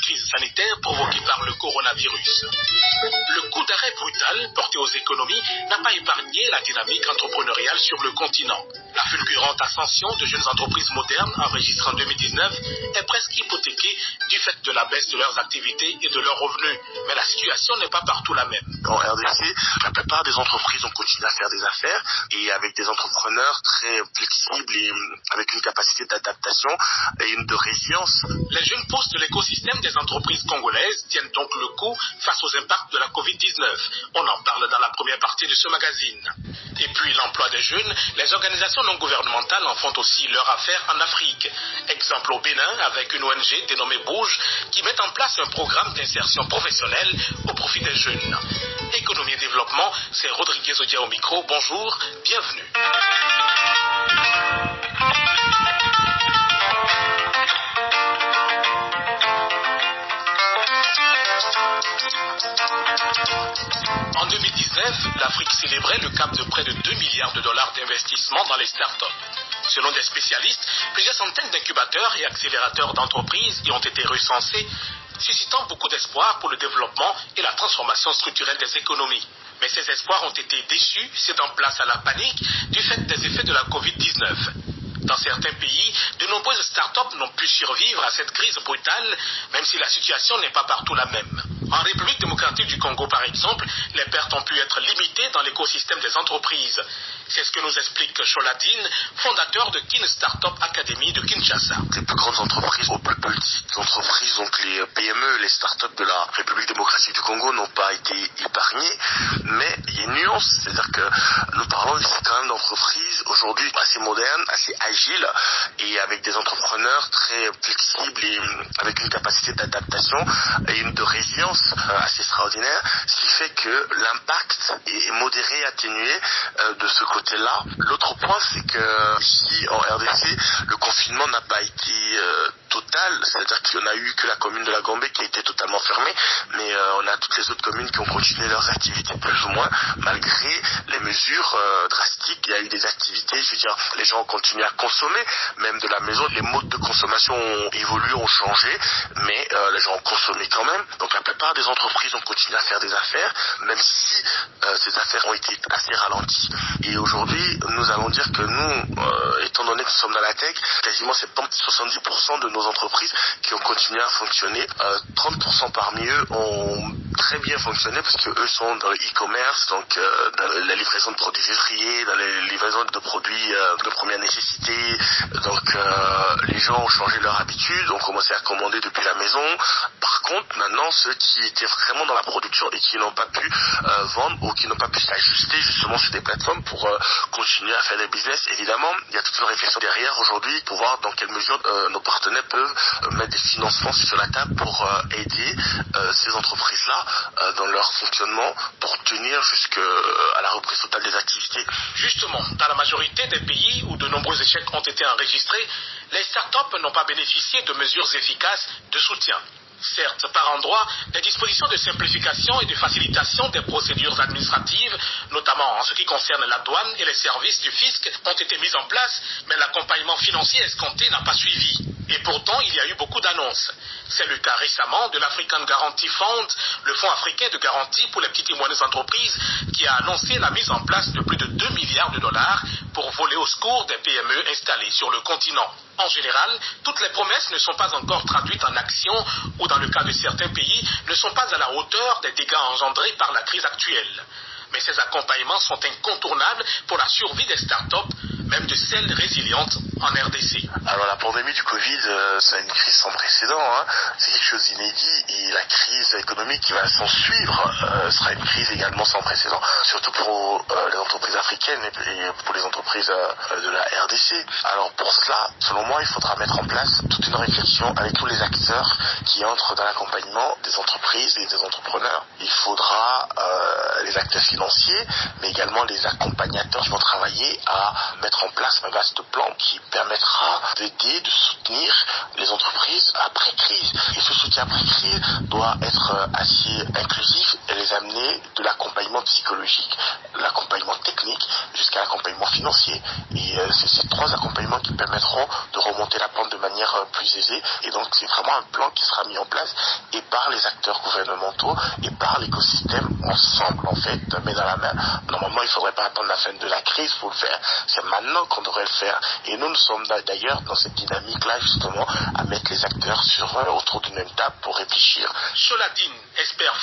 crise sanitaire provoquée par le coronavirus. Le coup d'arrêt brutal porté aux économies n'a pas épargné la dynamique entrepreneuriale sur le continent. La fulgurante ascension de jeunes entreprises modernes enregistrées en 2019 est presque hypothéquée du fait de la baisse de leurs activités et de leurs revenus. Mais la situation n'est pas partout la même. En RDC, la plupart des entreprises ont continué à faire des affaires et avec des entrepreneurs très flexibles et avec une capacité d'adaptation et de résilience. Les jeunes pousses de l'écosystème des entreprises congolaises tiennent donc le coup face aux impacts de la Covid-19. On en parle dans la première partie de ce magazine. Et puis l'emploi des jeunes, les organisations non gouvernementales en font aussi leur affaire en Afrique. Exemple au Bénin avec une ONG dénommée Bouge qui met en place un programme d'insertion professionnelle au profit des jeunes. Économie et développement, c'est Rodriguez Odia au micro. Bonjour, bienvenue. En 2019, l'Afrique célébrait le cap de près de 2 milliards de dollars d'investissement dans les startups. Selon des spécialistes, plusieurs centaines d'incubateurs et accélérateurs d'entreprises y ont été recensés, suscitant beaucoup d'espoir pour le développement et la transformation structurelle des économies. Mais ces espoirs ont été déçus, cédant place à la panique du fait des effets de la Covid-19. Dans certains pays, de nombreuses startups n'ont pu survivre à cette crise brutale, même si la situation n'est pas partout la même. En République démocratique du Congo, par exemple, les pertes ont pu être limitées dans l'écosystème des entreprises. C'est ce que nous explique Choladine, fondateur de Kin Startup Academy de Kinshasa. Les plus grandes entreprises aux plus petites entreprises, donc les PME, les startups de la République démocratique du Congo n'ont pas été épargnées, mais il y a une nuance, c'est-à-dire que nous parlons ici quand même d'entreprises aujourd'hui assez modernes, assez agiles et avec des entrepreneurs très flexibles et avec une capacité d'adaptation et de résilience assez extraordinaire, ce qui fait que l'impact est modéré, atténué de ce côté-là. L'autre point, c'est que ici en RDC, le confinement n'a pas été total, c'est-à-dire qu'il n'y en a eu que la commune de la Gambie qui a été totalement fermée, mais on a toutes les autres communes qui ont continué leurs activités plus ou moins, malgré les mesures drastiques. Il y a eu des activités, je veux dire, les gens ont continué à consommer, même de la maison, les modes de consommation ont évolué, ont changé, mais les gens ont consommé quand même. Donc la plupart des entreprises ont continué à faire des affaires, même si ces affaires ont été assez ralenties. Et aujourd'hui, nous allons dire que nous, étant donné que nous sommes dans la tech, quasiment 70% de nos entreprises qui ont continué à fonctionner, 30% parmi eux ont très bien fonctionné parce que eux sont dans le e-commerce, donc dans la livraison de produits vivriers, dans les livraisons de produits de première nécessité. Donc les gens ont changé leur habitude, ont commencé à commander depuis la maison. Par contre, maintenant, ceux qui étaient vraiment dans la production et qui n'ont pas pu vendre ou qui n'ont pas pu s'ajuster justement sur des plateformes pour continuer à faire des business, évidemment, il y a toute une réflexion derrière aujourd'hui pour voir dans quelle mesure nos partenaires peuvent mettre des financements sur la table pour aider ces entreprises-là dans leur fonctionnement pour tenir jusqu'à la reprise totale des activités. Justement, dans la majorité des pays où de nombreux échecs ont été enregistrés, les startups n'ont pas bénéficié de mesures efficaces de soutien. Certes, par endroits, des dispositions de simplification et de facilitation des procédures administratives, notamment en ce qui concerne la douane et les services du fisc, ont été mises en place, mais l'accompagnement financier escompté n'a pas suivi. Et pourtant, il y a eu beaucoup d'annonces. C'est le cas récemment de l'African Guarantee Fund, le fonds africain de garantie pour les petites et moyennes entreprises, qui a annoncé la mise en place de plus de 2 milliards de dollars pour voler au secours des PME installées sur le continent. En général, toutes les promesses ne sont pas encore traduites en action ou, dans le cas de certains pays, ne sont pas à la hauteur des dégâts engendrés par la crise actuelle. Mais ces accompagnements sont incontournables pour la survie des startups, même de celles résilientes en RDC. Alors la pandémie du Covid, c'est une crise sans précédent, hein. C'est quelque chose d'inédit et la crise économique qui va s'en suivre sera une crise également sans précédent, surtout pour les entreprises africaines et pour les entreprises de la RDC. Alors pour cela, selon moi, il faudra mettre en place toute une réflexion avec tous les acteurs qui entrent dans l'accompagnement des entreprises et des entrepreneurs. Il faudra les acteurs financiers, mais également les accompagnateurs qui vont travailler à mettre en place un vaste plan qui permettra d'aider, de soutenir les entreprises après crise. Et ce soutien après crise doit être assez inclusif et les les amener de l'accompagnement psychologique, l'accompagnement technique, jusqu'à l'accompagnement financier. Et c'est ces 3 accompagnements qui permettront de remonter la pente de manière plus aisée. Et donc c'est vraiment un plan qui sera mis en place et par les acteurs gouvernementaux et par l'écosystème ensemble, en fait, main dans la main. Normalement, il ne faudrait pas attendre la fin de la crise pour le faire. C'est maintenant qu'on devrait le faire. Et nous sommes d'ailleurs dans cette dynamique-là, justement, à mettre les acteurs autour d'une même table pour réfléchir. Choladine espère